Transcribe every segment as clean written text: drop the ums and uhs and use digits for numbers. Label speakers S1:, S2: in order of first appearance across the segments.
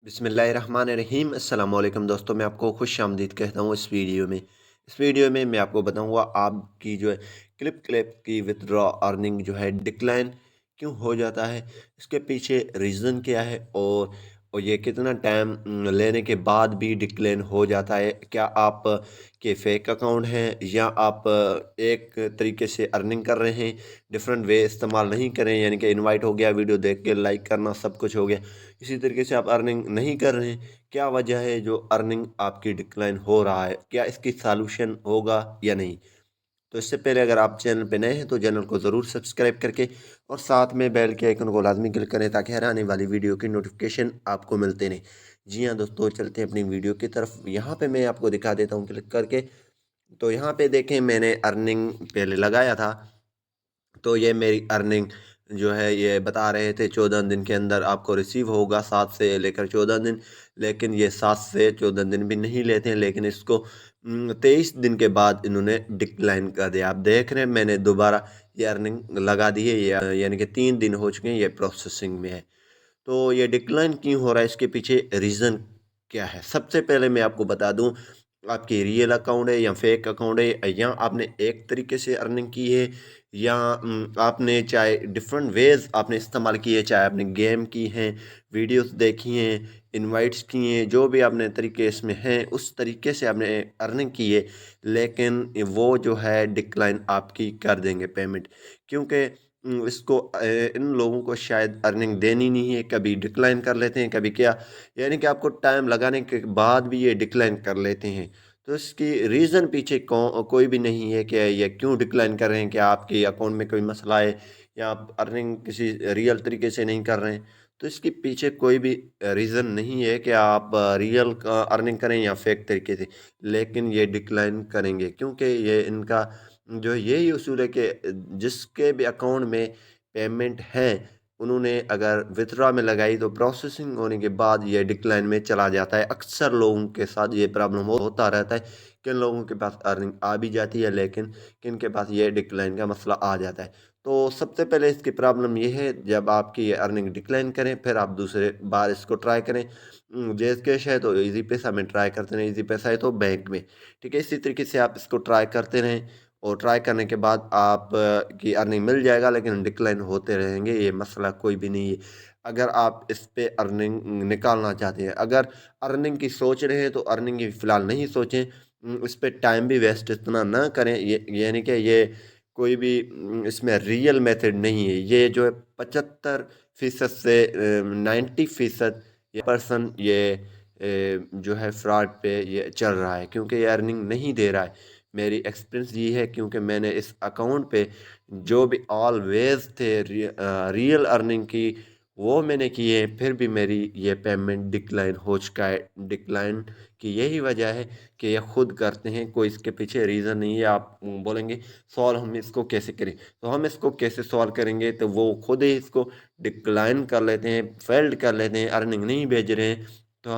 S1: बिस्मिल्लाहिर्रहमानिर्रहीम अस्सलाम वालेकुम दोस्तों, मैं आपको खुश आमदीद कहता हूँ इस वीडियो में मैं आपको बताऊँगा आपकी जो है क्लिप क्लिप की विथड्रॉ अर्निंग जो है डिक्लाइन क्यों हो जाता है, इसके पीछे रीज़न क्या है और ये कितना टाइम लेने के बाद भी डिक्लाइन हो जाता है। क्या आप के फेक अकाउंट हैं या आप एक तरीके से अर्निंग कर रहे हैं, डिफरेंट वे इस्तेमाल नहीं करें, यानी कि इनवाइट हो गया, वीडियो देख के लाइक करना सब कुछ हो गया, इसी तरीके से आप अर्निंग नहीं कर रहे हैं। क्या वजह है जो अर्निंग आपकी डिक्लाइन हो रहा है, क्या इसकी सॉल्यूशन होगा या नहीं? तो इससे पहले अगर आप चैनल पे नए हैं तो चैनल को ज़रूर सब्सक्राइब करके और साथ में बेल के आइकन को लाजमी क्लिक करें ताकि हर आने वाली वीडियो की नोटिफिकेशन आपको मिलते रहें। जी हाँ दोस्तों, चलते हैं अपनी वीडियो की तरफ। यहाँ पे मैं आपको दिखा देता हूँ क्लिक करके। तो यहाँ पे देखें, मैंने अर्निंग पहले लगाया था, तो ये मेरी अर्निंग जो है ये बता रहे थे 14 दिन के अंदर आपको रिसीव होगा, 7 से लेकर 14 दिन। लेकिन ये 7 से 14 दिन भी नहीं लेते हैं, लेकिन इसको 23 दिन के बाद इन्होंने डिक्लाइन कर दिया। आप देख रहे हैं मैंने दोबारा ये अर्निंग लगा दी है, ये यानी कि 3 दिन हो चुके हैं, ये प्रोसेसिंग में है। तो ये डिक्लाइन क्यों हो रहा है, इसके पीछे रीज़न क्या है? सबसे पहले मैं आपको बता दूं, आपकी रियल अकाउंट है या फेक अकाउंट है, या आपने एक तरीके से अर्निंग की है, या आपने चाहे डिफरेंट वेज आपने इस्तेमाल किए, चाहे आपने गेम की हैं, वीडियोस देखी हैं, इनवाइट्स किए हैं, जो भी आपने तरीके इसमें हैं उस तरीके से आपने अर्निंग की है। लेकिन वो जो है डिक्लाइन आपकी कर देंगे पेमेंट, क्योंकि इसको इन लोगों को शायद अर्निंग देनी नहीं है, कभी डिक्लाइन कर लेते हैं, कभी क्या, यानी कि आपको टाइम लगाने के बाद भी ये डिक्लाइन कर लेते हैं। तो इसकी रीज़न पीछे कोई भी नहीं है कि ये क्यों डिक्लाइन कर रहे हैं, कि आपके अकाउंट में कोई मसला है या आप अर्निंग किसी रियल तरीके से नहीं कर रहे हैं। तो इसके पीछे कोई भी रीज़न नहीं है कि आप रियल अर्निंग करें या फेक तरीके से, लेकिन ये डिक्लाइन करेंगे क्योंकि ये इनका जो यही उसूल है कि जिसके भी अकाउंट में पेमेंट है, उन्होंने अगर विथड्रॉ में लगाई तो प्रोसेसिंग होने के बाद ये डिक्लाइन में चला जाता है। अक्सर लोगों के साथ ये प्रॉब्लम होता रहता है, किन लोगों के पास अर्निंग आ भी जाती है लेकिन किन के पास ये डिक्लाइन का मसला आ जाता है। तो सबसे पहले इसकी प्रॉब्लम ये है, जब आपकी ये अर्निंग डिक्लाइन करें फिर आप दूसरे बार इसको ट्राई करें। जैज़ कैश है तो ईज़ी पैसा में ट्राई करते रहें, ईज़ी पैसा है तो बैंक में, ठीक है। इसी तरीके से आप इसको ट्राई करते रहें और ट्राई करने के बाद आप की अर्निंग मिल जाएगा, लेकिन डिक्लाइन होते रहेंगे, ये मसला कोई भी नहीं है। अगर आप इस पे अर्निंग निकालना चाहते हैं, अगर अर्निंग की सोच रहे हैं तो अर्निंग की फ़िलहाल नहीं सोचें, इस पे टाइम भी वेस्ट इतना ना करें। ये यानी कि ये कोई भी इसमें रियल मेथड नहीं है। ये जो है 75% से 90% ये पर्सन ये जो है फ्रॉड पे ये चल रहा है, क्योंकि ये अर्निंग नहीं दे रहा है। मेरी एक्सपीरियंस ये है, क्योंकि मैंने इस अकाउंट पे जो भी ऑलवेज थे रियल अर्निंग की, वो मैंने की है, फिर भी मेरी ये पेमेंट डिक्लाइन हो चुका है। डिक्लाइन की यही वजह है कि ये खुद करते हैं, कोई इसके पीछे रीज़न नहीं है। आप बोलेंगे सॉल्व हम इसको कैसे करें, तो हम इसको कैसे सॉल्व करेंगे, तो वो खुद ही इसको डिक्लाइन कर लेते हैं, फेल्ड कर लेते हैं, अर्निंग नहीं भेज रहे हैं। तो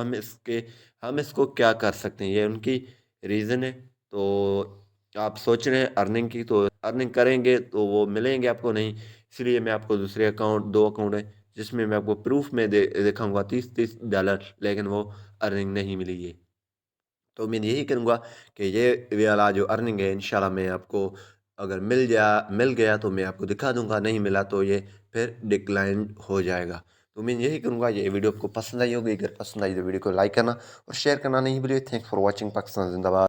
S1: हम इसको क्या कर सकते हैं, ये उनकी रीज़न है। तो आप सोच रहे हैं अर्निंग की, तो अर्निंग करेंगे तो वो मिलेंगे आपको नहीं। इसलिए मैं आपको दूसरे अकाउंट, 2 अकाउंट है जिसमें मैं आपको प्रूफ में दिखाऊंगा $30-30, लेकिन वो अर्निंग नहीं मिली है। तो मैं यही करूँगा कि ये वाला जो अर्निंग है इंशाल्लाह मैं आपको, अगर मिल गया तो मैं आपको दिखा दूँगा, नहीं मिला तो ये फिर डिक्लाइन हो जाएगा। तो मैं यही करूँगा। ये वीडियो आपको पसंद आई होगी, अगर पसंद आई तो वीडियो को लाइक करना और शेयर करना नहीं भूलिए। Thanks for watching. पाकिस्तान जिंदाबाद।